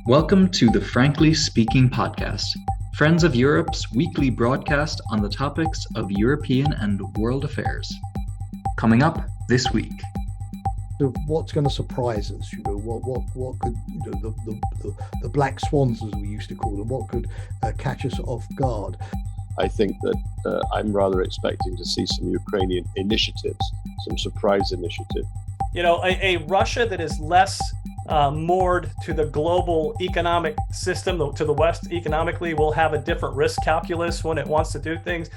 Welcome to the Frankly Speaking podcast, Friends of Europe's weekly broadcast on the topics of European and world affairs. Coming up this week. Of what's going to surprise us, what could, the black swans, as we used to call them, what could catch us off guard. I think that I'm rather expecting to see some Ukrainian initiatives, some surprise initiative. A Russia that is less moored to the global economic system, to the West economically, will have a different risk calculus when it wants to do things.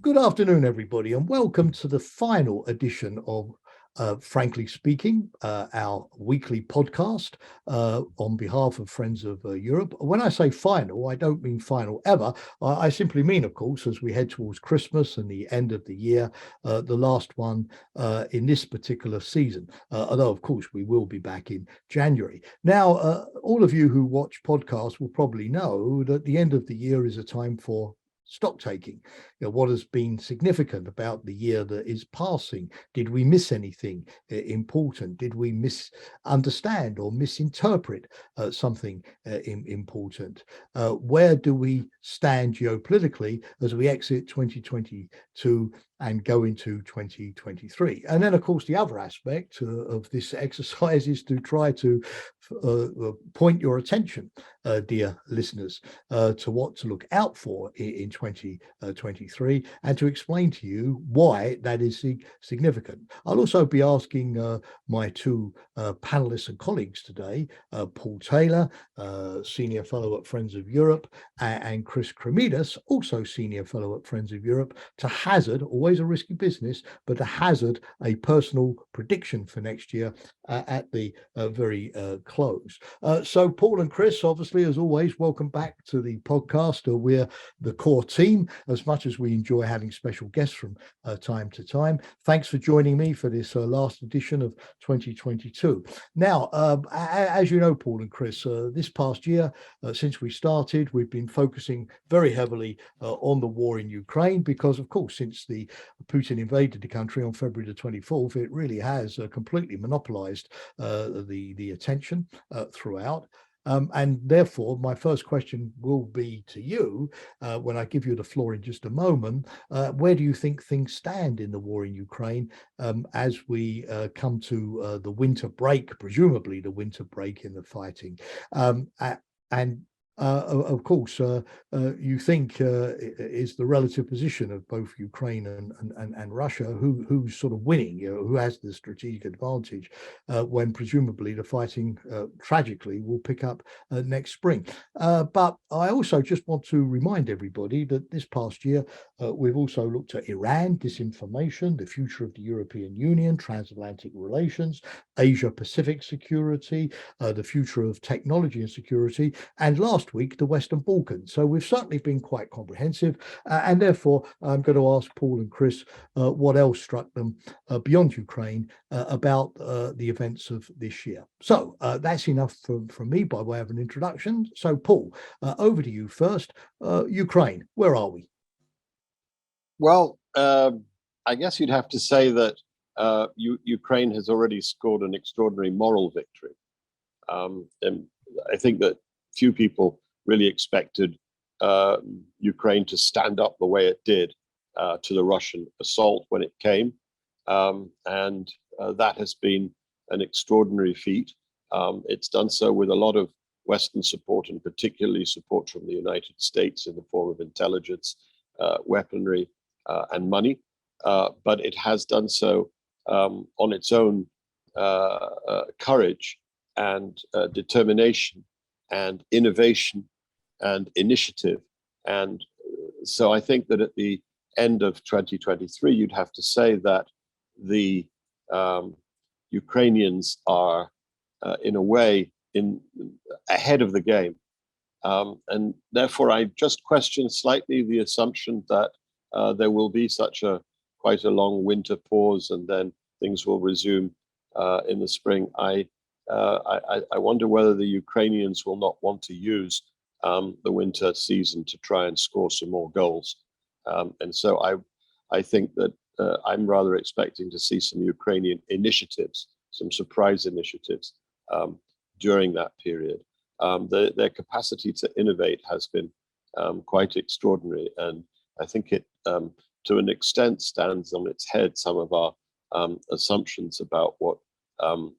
Good afternoon, everybody, and welcome to the final edition of Frankly Speaking, our weekly podcast on behalf of Friends of Europe. When I say final, I don't mean final ever. I simply mean, of course, as we head towards Christmas and the end of the year, the last one in this particular season. Although, of course, we will be back in January. Now, all of you who watch podcasts will probably know that the end of the year is a time for stock taking. What has been significant about the year that is passing? Did we miss anything important? Did we misunderstand or misinterpret something important? Where do we stand geopolitically as we exit 2022 and go into 2023? And then, of course, the other aspect of this exercise is to try to point your attention, dear listeners, to what to look out for in 2023, and to explain to you why that is significant. I'll also be asking my two panelists and colleagues today, Paul Taylor, Senior Fellow at Friends of Europe, and Chris Kremidas, also Senior Fellow at Friends of Europe, to hazard, always a risky business, but to hazard a personal prediction for next year at the very close. So Paul and Chris, obviously, as always, welcome back to the podcast. We're the core team, as much as we enjoy having special guests from time to time. Thanks for joining me for this last edition of 2022. Now, as you know, Paul and Chris, this past year, since we started, we've been focusing very heavily on the war in Ukraine, because, of course, since the Putin invaded the country on February the 24th, it really has completely monopolized the attention throughout. And therefore, my first question will be to you, when I give you the floor in just a moment. Where do you think things stand in the war in Ukraine as we come to the winter break, presumably the winter break in the fighting? Of course, you think is the relative position of both Ukraine and Russia, who's sort of winning, who has the strategic advantage when presumably the fighting tragically will pick up next spring. But I also just want to remind everybody that this past year we've also looked at Iran, disinformation, the future of the European Union, transatlantic relations, Asia-Pacific security, the future of technology and security, and last week the Western Balkans. So we've certainly been quite comprehensive, and therefore I'm going to ask Paul and Chris what else struck them beyond Ukraine about the events of this year. So that's enough from me by way of an introduction. So Paul, over to you first. Ukraine, where are we? Well, I guess you'd have to say that Ukraine has already scored an extraordinary moral victory. And I think that few people really expected Ukraine to stand up the way it did to the Russian assault when it came. And that has been an extraordinary feat. It's done so with a lot of Western support, and particularly support from the United States in the form of intelligence, weaponry, and money. But it has done so on its own courage and determination and innovation and initiative. And so I think that at the end of 2023, you'd have to say that the Ukrainians are, in a way, ahead of the game. And therefore, I just question slightly the assumption that there will be quite a long winter pause and then things will resume in the spring. I wonder whether the Ukrainians will not want to use the winter season to try and score some more goals. And so I think that I'm rather expecting to see some Ukrainian initiatives, some surprise initiatives. during that period. Their capacity to innovate has been quite extraordinary, and I think it, to an extent, stands on its head some of our assumptions about what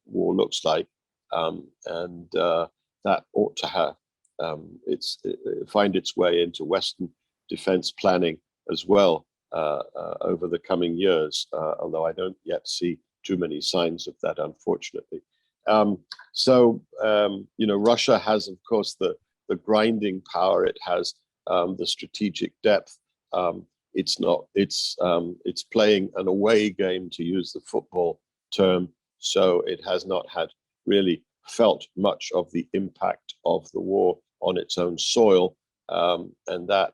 war looks like, and that ought to have find its way into Western defense planning as well over the coming years, although I don't yet see too many signs of that, unfortunately. Russia has, of course, the grinding power. It has the strategic depth. It's playing an away game, to use the football term. So it has not had really felt much of the impact of the war on its own soil, and that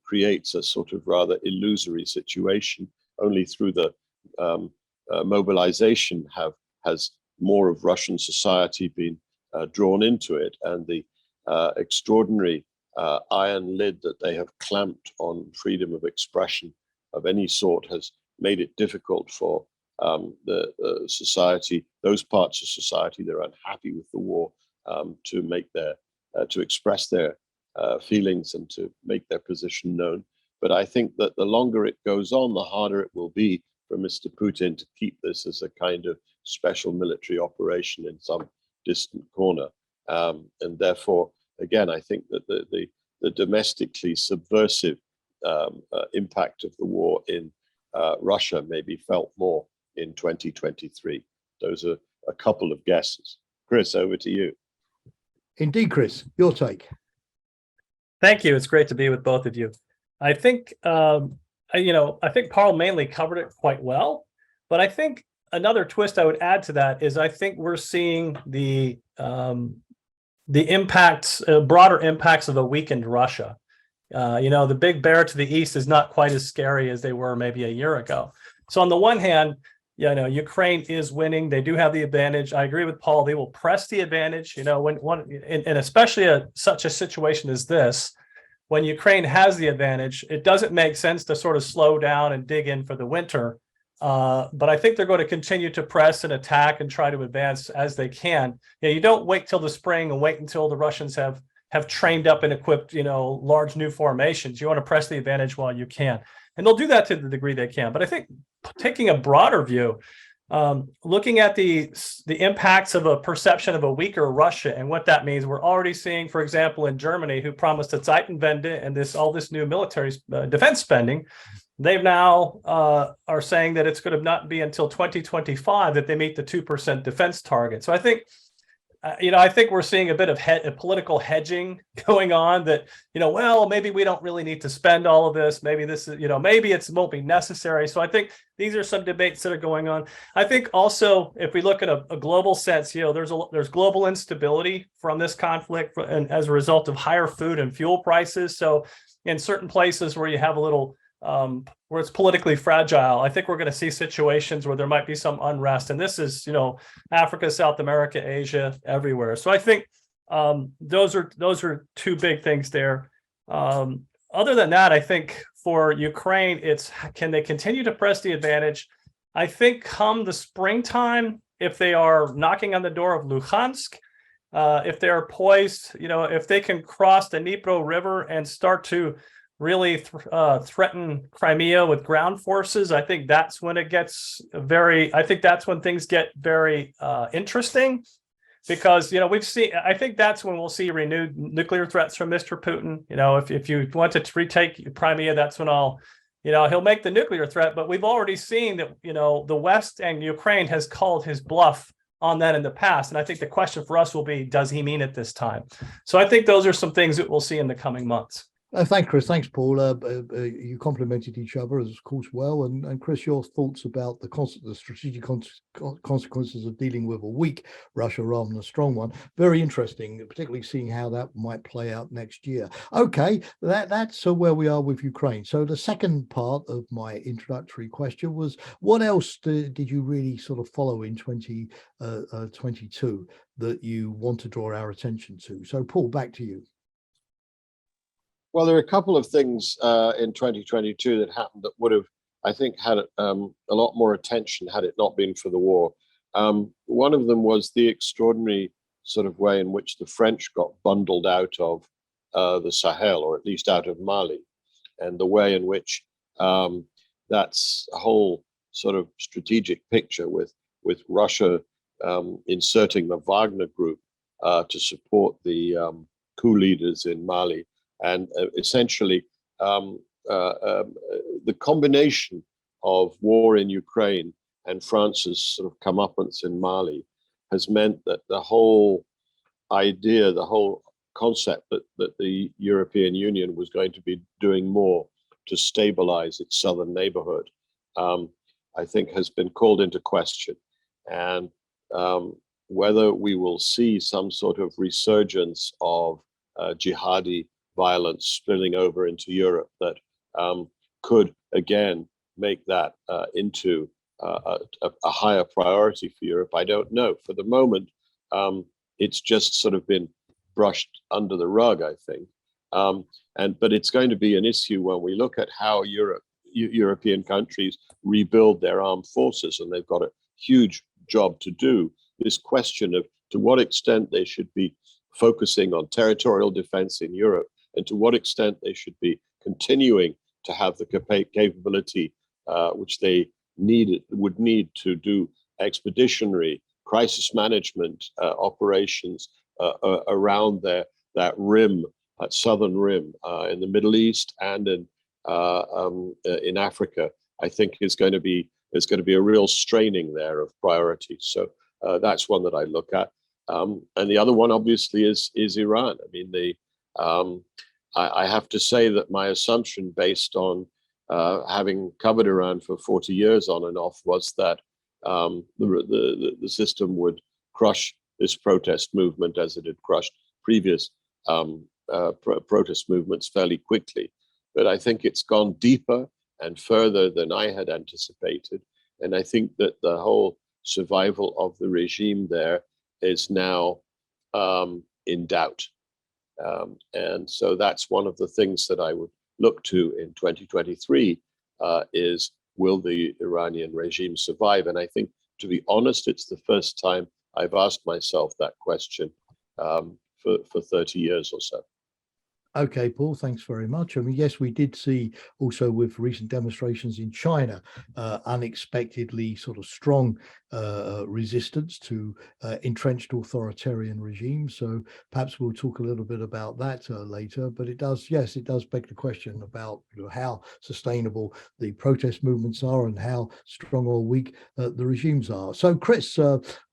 creates a sort of rather illusory situation. Only through the mobilization has more of Russian society been drawn into it, and the extraordinary iron lid that they have clamped on freedom of expression of any sort has made it difficult for the society, those parts of society that are unhappy with the war, to make to express their feelings and to make their position known. But I think that the longer it goes on, the harder it will be for Mr. Putin to keep this as a kind of special military operation in some distant corner. And therefore, again, I think that the domestically subversive impact of the war in Russia may be felt more in 2023. Those are a couple of guesses. Chris, over to you. Indeed, Chris, your take. Thank you. It's great to be with both of you. I think, I think Paul mainly covered it quite well, but I think another twist I would add to that is I think we're seeing the impacts, broader impacts of a weakened Russia. The big bear to the east is not quite as scary as they were maybe a year ago. So on the one hand, Ukraine is winning. They do have the advantage. I agree with Paul. They will press the advantage, and especially such a situation as this, when Ukraine has the advantage, it doesn't make sense to sort of slow down and dig in for the winter. But I think they're going to continue to press and attack and try to advance as they can. You don't wait till the spring and wait until the Russians have trained up and equipped, large new formations. You want to press the advantage while you can. And they'll do that to the degree they can. But I think taking a broader view, looking at the impacts of a perception of a weaker Russia and what that means, we're already seeing, for example, in Germany, who promised a Zeitenwende and all this new military defense spending, they've now are saying that it's going to not be until 2025 that they meet the 2% defense target. So I think, I think we're seeing a bit of political hedging going on that, well, maybe we don't really need to spend all of this. Maybe this is, maybe it won't be necessary. So I think these are some debates that are going on. I think also, if we look at a global sense, there's global instability from this conflict and as a result of higher food and fuel prices. So in certain places where you have a little where it's politically fragile, I think we're going to see situations where there might be some unrest. And this is, Africa, South America, Asia, everywhere. So I think those are two big things there. Other than that, I think for Ukraine, it's can they continue to press the advantage? I think come the springtime, if they are knocking on the door of Luhansk, if they're poised, if they can cross the Dnipro River and start to really threaten Crimea with ground forces, I think that's when it gets that's when things get very interesting, because, we've seen, I think that's when we'll see renewed nuclear threats from Mr. Putin. If you want to retake Crimea, that's when he'll make the nuclear threat. But we've already seen that, the West and Ukraine has called his bluff on that in the past. And I think the question for us will be, does he mean it this time? So I think those are some things that we'll see in the coming months. Thanks, Chris. Thanks, Paul. You complemented each other, of course, well. And Chris, your thoughts about the strategic consequences of dealing with a weak Russia rather than a strong one. Very interesting, particularly seeing how that might play out next year. Okay, that's where we are with Ukraine. So the second part of my introductory question was, what else did you really sort of follow in 2022 that you want to draw our attention to? So, Paul, back to you. Well, there are a couple of things in 2022 that happened that would have, I think, had a lot more attention had it not been for the war. One of them was the extraordinary sort of way in which the French got bundled out of the Sahel, or at least out of Mali, and the way in which that's a whole sort of strategic picture with Russia inserting the Wagner group to support the coup leaders in Mali, and essentially the combination of war in Ukraine and France's sort of comeuppance in Mali has meant that the whole idea, the whole concept that the European Union was going to be doing more to stabilize its southern neighborhood, I think has been called into question. And whether we will see some sort of resurgence of jihadi violence spilling over into Europe that could again make that into a higher priority for Europe, I don't know. For the moment, it's just sort of been brushed under the rug, I think. But it's going to be an issue when we look at how European countries rebuild their armed forces, and they've got a huge job to do. This question of to what extent they should be focusing on territorial defense in Europe, and to what extent they should be continuing to have the capability which they would need to do expeditionary crisis management operations around that rim, that southern rim in the Middle East and in Africa. I think there's going to be a real straining there of priorities. So that's one that I look at. And the other one, obviously, is Iran. I mean, I have to say that my assumption, based on having covered Iran for 40 years on and off, was that the system would crush this protest movement as it had crushed previous protest movements fairly quickly. But I think it's gone deeper and further than I had anticipated. And I think that the whole survival of the regime there is now in doubt. And so that's one of the things that I would look to in 2023 is, will the Iranian regime survive? And I think, to be honest, it's the first time I've asked myself that question for 30 years or so. Okay, Paul, thanks very much. I mean, yes, we did see also with recent demonstrations in China, unexpectedly sort of strong resistance to entrenched authoritarian regimes. So perhaps we'll talk a little bit about that later. But it does beg the question about how sustainable the protest movements are and how strong or weak the regimes are. So, Chris,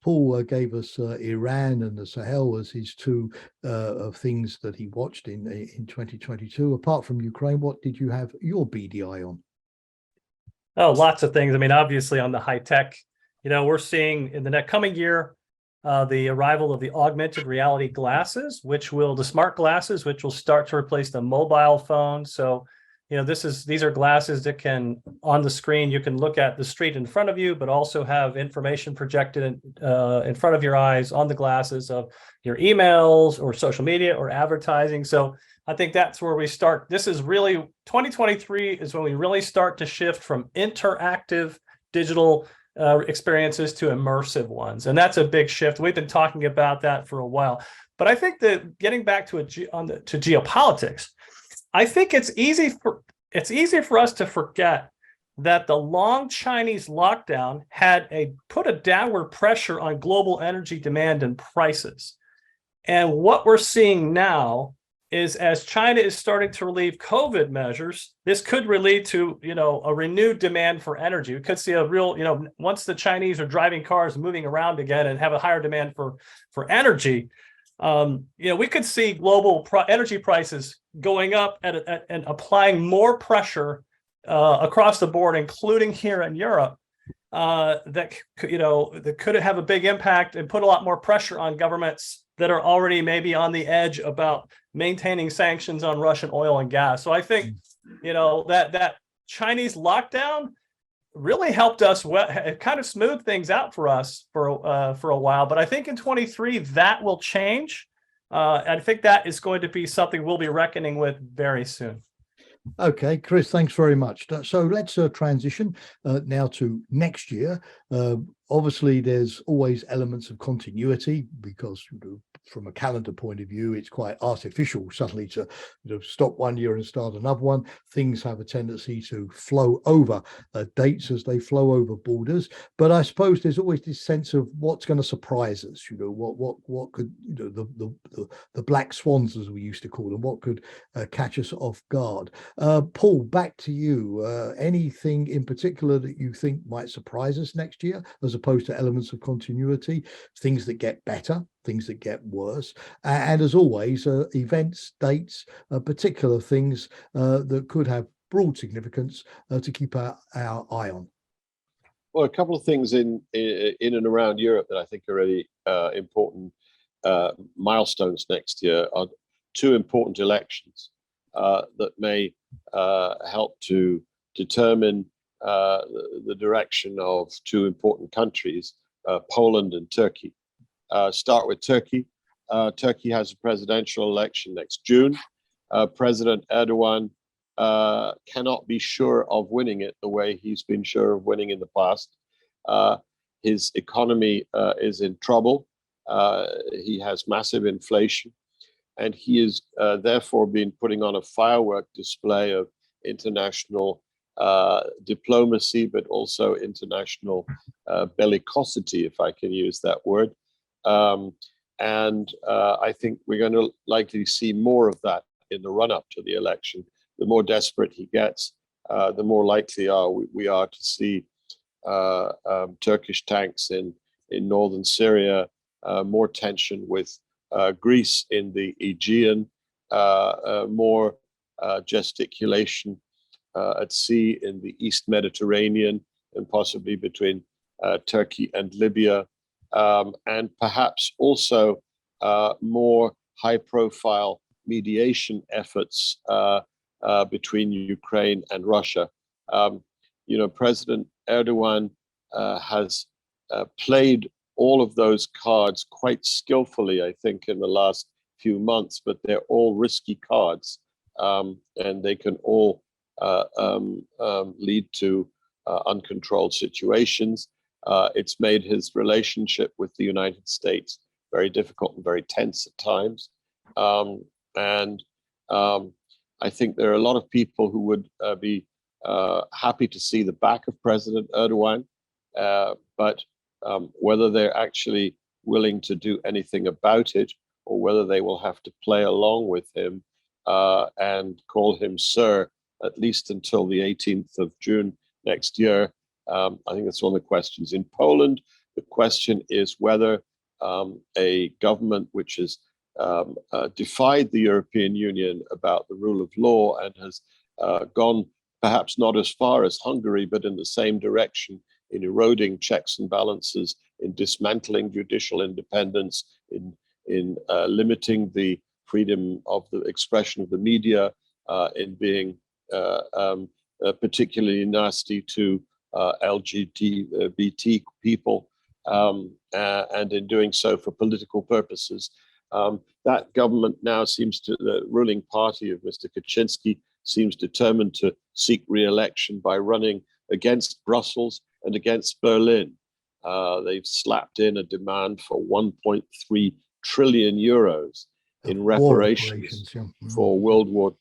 Paul gave us Iran and the Sahel as his two things that he watched in 2022. Apart from Ukraine, what did you have your BDI on? Oh, lots of things. I mean, obviously on the high tech, we're seeing in the next coming year the arrival of the augmented reality glasses, the smart glasses, which will start to replace the mobile phone. So, these are glasses that can, on the screen, you can look at the street in front of you, but also have information projected in front of your eyes on the glasses of your emails or social media or advertising. So I think that's where we start. This is really 2023 is when we really start to shift from interactive digital experiences to immersive ones. And that's a big shift. We've been talking about that for a while. But I think that getting back to geopolitics, I think it's easy for us to forget that the long Chinese lockdown put a downward pressure on global energy demand and prices. And what we're seeing now is, as China is starting to relieve COVID measures, this could lead to, a renewed demand for energy. We could see a real, once the Chinese are driving cars and moving around again and have a higher demand for energy, we could see global energy prices going up and applying more pressure across the board, including here in Europe, that could have a big impact and put a lot more pressure on governments that are already maybe on the edge about maintaining sanctions on Russian oil and gas. So I think, that Chinese lockdown really helped us. It kind of smoothed things out for us for a while. But I think in 23 that will change. I think that is going to be something we'll be reckoning with very soon. Okay, Chris, thanks very much. So let's transition now to next year. Obviously, there's always elements of continuity because from a calendar point of view, it's quite artificial suddenly to stop one year and start another one. Things have a tendency to flow over dates as they flow over borders. But I suppose there's always this sense of what's going to surprise us. What could the black swans, as we used to call them, what could catch us off guard. Paul, back to you. Anything in particular that you think might surprise us next year, as opposed to elements of continuity, things that get better, things that get worse, and as always, events, dates, particular things that could have broad significance to keep our eye on? Well, a couple of things in and around Europe that I think are really important milestones next year are two important elections that may help to determine the direction of two important countries, Poland and Turkey. Start with Turkey. Turkey has a presidential election next June. President Erdogan cannot be sure of winning it the way he's been sure of winning in the past. His economy is in trouble. He has massive inflation, and he has therefore been putting on a firework display of international diplomacy, but also international bellicosity, if I can use that word. I think we're going to likely see more of that in the run-up to the election. The more desperate he gets, the more likely we are to see Turkish tanks in northern Syria, more tension with Greece in the Aegean, more gesticulation at sea in the East Mediterranean, and possibly between Turkey and Libya, and perhaps also more high-profile mediation efforts between Ukraine and Russia. President Erdogan has played all of those cards quite skillfully, I think, in the last few months, but they're all risky cards, and they can all lead to uncontrolled situations. It's made his relationship with the United States very difficult and very tense at times. I think there are a lot of people who would be happy to see the back of President Erdogan, but whether they're actually willing to do anything about it, or whether they will have to play along with him and call him sir, at least until the 18th of June next year. I think that's one of the questions. In Poland, the question is whether a government which has defied the European Union about the rule of law and has gone perhaps not as far as Hungary, but in the same direction, in eroding checks and balances, in dismantling judicial independence, in limiting the freedom of the expression of the media, in being particularly nasty to LGBT people, and in doing so for political purposes. That government now seems to, the ruling party of Mr. Kaczynski seems determined to seek re-election by running against Brussels and against Berlin. They've slapped in a demand for 1.3 trillion euros in reparations for World War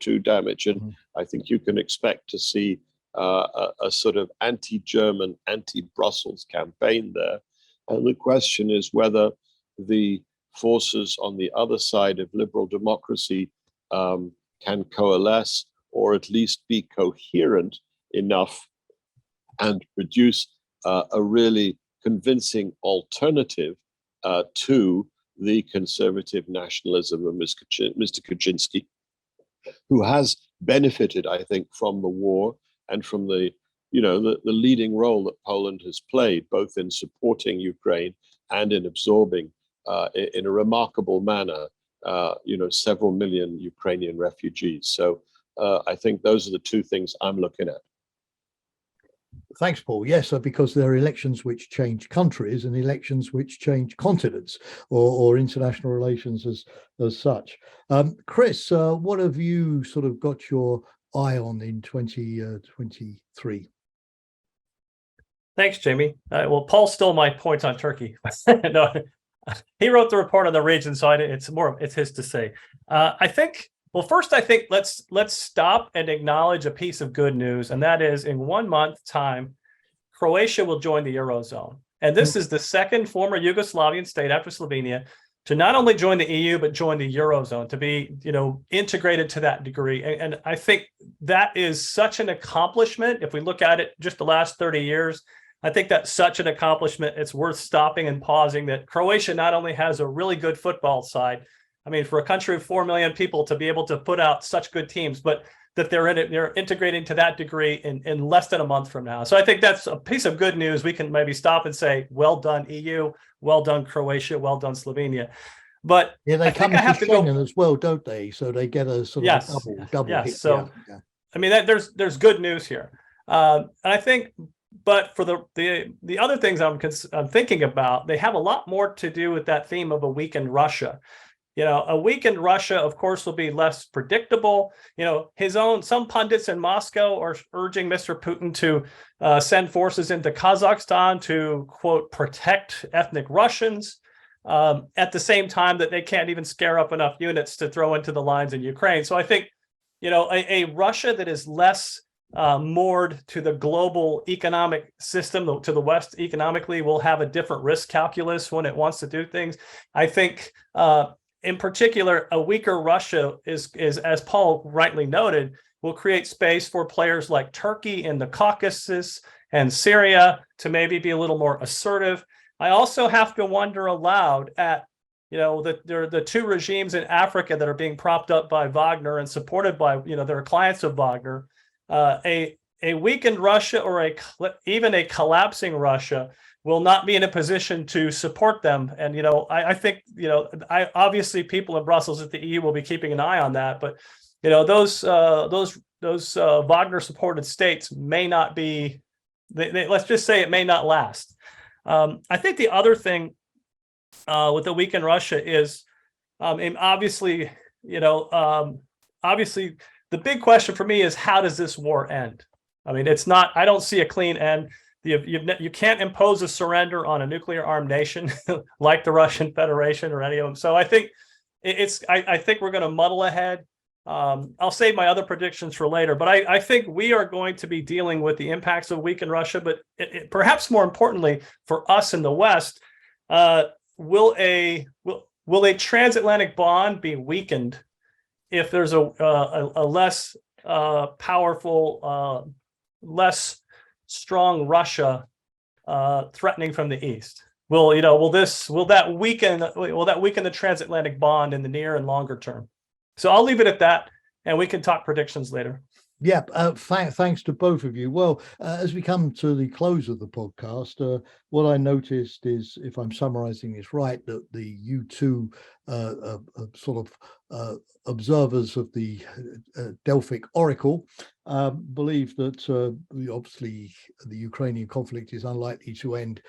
II damage. And I think you can expect to see a sort of anti-German, anti-Brussels campaign there. And the question is whether the forces on the other side of liberal democracy can coalesce, or at least be coherent enough and produce a really convincing alternative to the conservative nationalism of Mr. Kaczynski, who has benefited, I think, from the war and from the leading role that Poland has played, both in supporting Ukraine and in absorbing in a remarkable manner, several million Ukrainian refugees. So I think those are the two things I'm looking at. Thanks, Paul. Yes, because there are elections which change countries and elections which change continents or international relations as such. Chris, what have you sort of got your eye on in 2023? Thanks, Jamie. Well, Paul stole my point on Turkey. No, he wrote the report on the region, so it's his to say. I think. Well, first, I think let's stop and acknowledge a piece of good news, and that is in 1 month time, Croatia will join the Eurozone. And this is the second former Yugoslavian state after Slovenia to not only join the EU, but join the Eurozone, to be, integrated to that degree. And I think that is such an accomplishment. If we look at it just the last 30 years, I think that's such an accomplishment. It's worth stopping and pausing that Croatia not only has a really good football side, I mean, for a country of 4 million people to be able to put out such good teams, but that they're integrating to that degree in less than a month from now. So I think that's a piece of good news. We can maybe stop and say, well done, EU, well done, Croatia, well done, Slovenia. But yeah, they come to Schengen as well, don't they? So they get a sort of double hit. So, yeah. I mean, there's good news here. And I think, but for the other things I'm thinking about, they have a lot more to do with that theme of a weakened Russia. A weakened Russia, of course, will be less predictable. Some pundits in Moscow are urging Mr. Putin to send forces into Kazakhstan to, quote, protect ethnic Russians, at the same time that they can't even scare up enough units to throw into the lines in Ukraine. So I think, a Russia that is less moored to the global economic system, to the West economically, will have a different risk calculus when it wants to do things. I think, in particular, a weaker Russia is, as Paul rightly noted, will create space for players like Turkey in the Caucasus and Syria to maybe be a little more assertive. I also have to wonder aloud at, the two regimes in Africa that are being propped up by Wagner and supported by, they're clients of Wagner. A weakened Russia or even a collapsing Russia will not be in a position to support them. And, I think, obviously people in Brussels at the EU will be keeping an eye on that. But, those Wagner supported states may not be, let's just say it may not last. I think the other thing with the weakened Russia is, and obviously, obviously the big question for me is, how does this war end? I mean, I don't see a clean end. You can't impose a surrender on a nuclear armed nation like the Russian Federation or any of them. So I think I think we're going to muddle ahead. I'll save my other predictions for later, but I think we are going to be dealing with the impacts of weakened Russia. But perhaps more importantly for us in the West, will a transatlantic bond be weakened if there's a less powerful, less strong Russia threatening from the east? Will that weaken the transatlantic bond in the near and longer term? So I'll leave it at that, and we can talk predictions later. Yeah, thanks to both of you. Well, as we come to the close of the podcast, what I noticed is, if I'm summarizing this right, that the U2 sort of observers of the Delphic Oracle believe that obviously the Ukrainian conflict is unlikely to end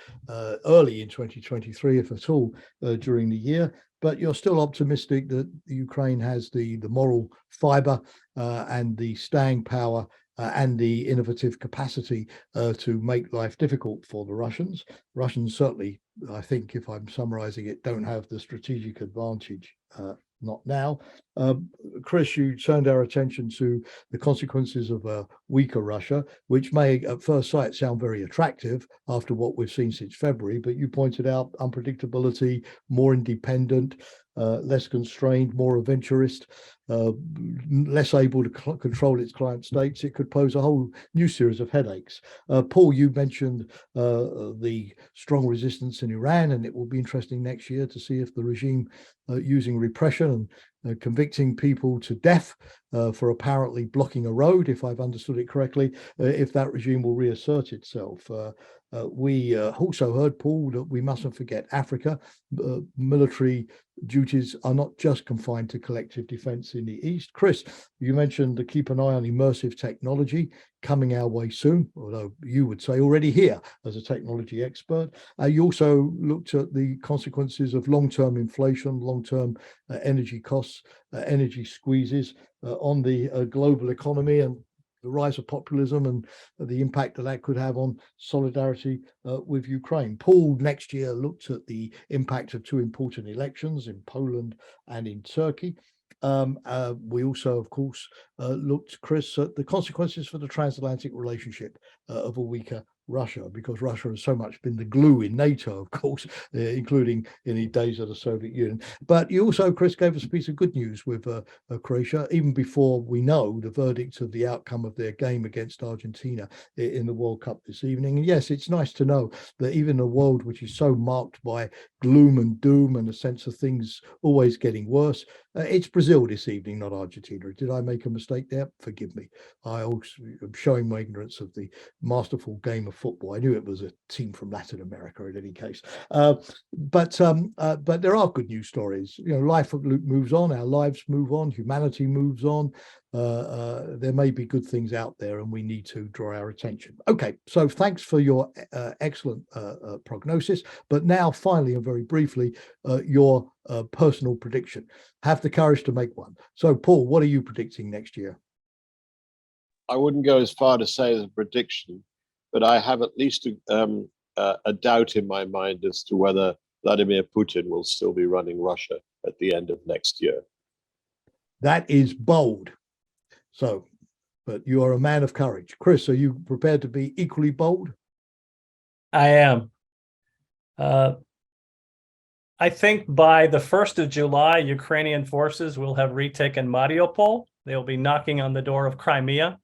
early in 2023, if at all, during the year. But you're still optimistic that Ukraine has the moral fiber and the staying power and the innovative capacity to make life difficult for the Russians. Russians certainly, I think, if I'm summarizing it, don't have the strategic advantage. Not now. Chris, you turned our attention to the consequences of a weaker Russia, which may at first sight sound very attractive after what we've seen since February, but you pointed out unpredictability, more independent, less constrained, more adventurist, less able to control its client states. It could pose a whole new series of headaches. Paul, you mentioned the strong resistance in Iran, and it will be interesting next year to see if the regime using repression and convicting people to death for apparently blocking a road, if I've understood it correctly, if that regime will reassert itself. We also heard, Paul, that we mustn't forget Africa. Military duties are not just confined to collective defense in the East. Chris, you mentioned to keep an eye on immersive technology coming our way soon, although you would say already here as a technology expert. You also looked at the consequences of long-term inflation, long-term energy costs, energy squeezes on the global economy, and the rise of populism and the impact that could have on solidarity with Ukraine. Paul next year looked at the impact of two important elections in Poland and in Turkey. We also, of course, looked, Chris, at the consequences for the transatlantic relationship of a weaker Russia, because Russia has so much been the glue in NATO, of course, including in the days of the Soviet Union. But you also, Chris, gave us a piece of good news with Croatia, even before we know the verdict of the outcome of their game against Argentina in the World Cup this evening. And yes, it's nice to know that even a world which is so marked by gloom and doom and a sense of things always getting worse, it's Brazil this evening, not Argentina. Did I make a mistake there? Forgive me. I also am showing my ignorance of the masterful game of football. I knew it was a team from Latin America in any case. But there are good news stories. You know, life moves on, our lives move on, humanity moves on. There may be good things out there, and we need to draw our attention. Okay, so thanks for your excellent prognosis. But now, finally, and very briefly, your personal prediction. Have the courage to make one. So, Paul, what are you predicting next year? I wouldn't go as far to say as a prediction, but I have at least a doubt in my mind as to whether Vladimir Putin will still be running Russia at the end of next year. That is bold. So, but you are a man of courage. Chris, are you prepared to be equally bold? I am. I think by the 1st of July, Ukrainian forces will have retaken Mariupol. They'll be knocking on the door of Crimea,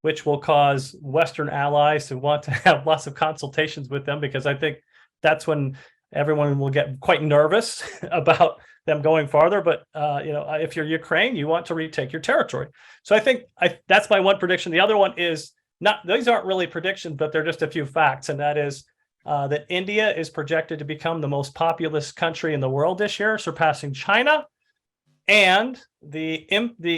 which will cause Western allies to want to have lots of consultations with them, because I think that's when everyone will get quite nervous about them going farther. But if you're Ukraine, you want to retake your territory. So I think that's my one prediction. The other one is not; these aren't really predictions, but they're just a few facts, and that is that India is projected to become the most populous country in the world this year, surpassing China. And the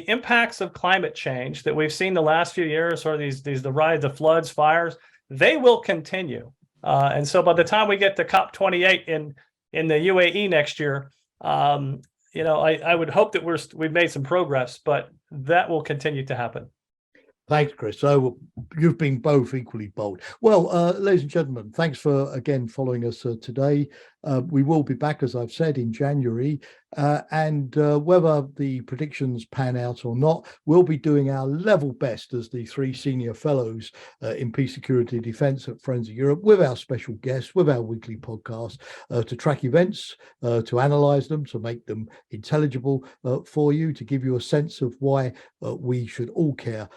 impacts of climate change that we've seen the last few years, or the rise, the floods, fires, they will continue. And so by the time we get to COP28 in the UAE next year, I would hope that we've made some progress, but that will continue to happen. Thanks, Chris. So you've been both equally bold. Well, ladies and gentlemen, thanks for again following us today. We will be back, as I've said, in January. And whether the predictions pan out or not, we'll be doing our level best as the three senior fellows in peace, security, defence at Friends of Europe, with our special guests, with our weekly podcast, to track events, to analyse them, to make them intelligible for you, to give you a sense of why we should all care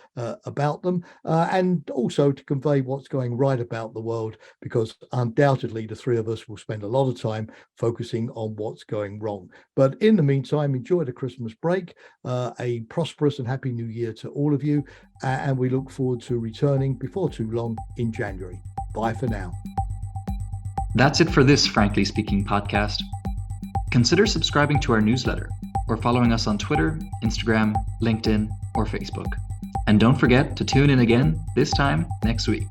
about them, and also to convey what's going right about the world, because undoubtedly the three of us will spend a lot of time focusing on what's going wrong. But in the meantime, enjoy the Christmas break, a prosperous and happy new year to all of you, and we look forward to returning before too long in January. Bye for now. That's it for this Frankly Speaking podcast. Consider subscribing to our newsletter or following us on Twitter, Instagram, LinkedIn, or Facebook. And don't forget to tune in again, this time next week.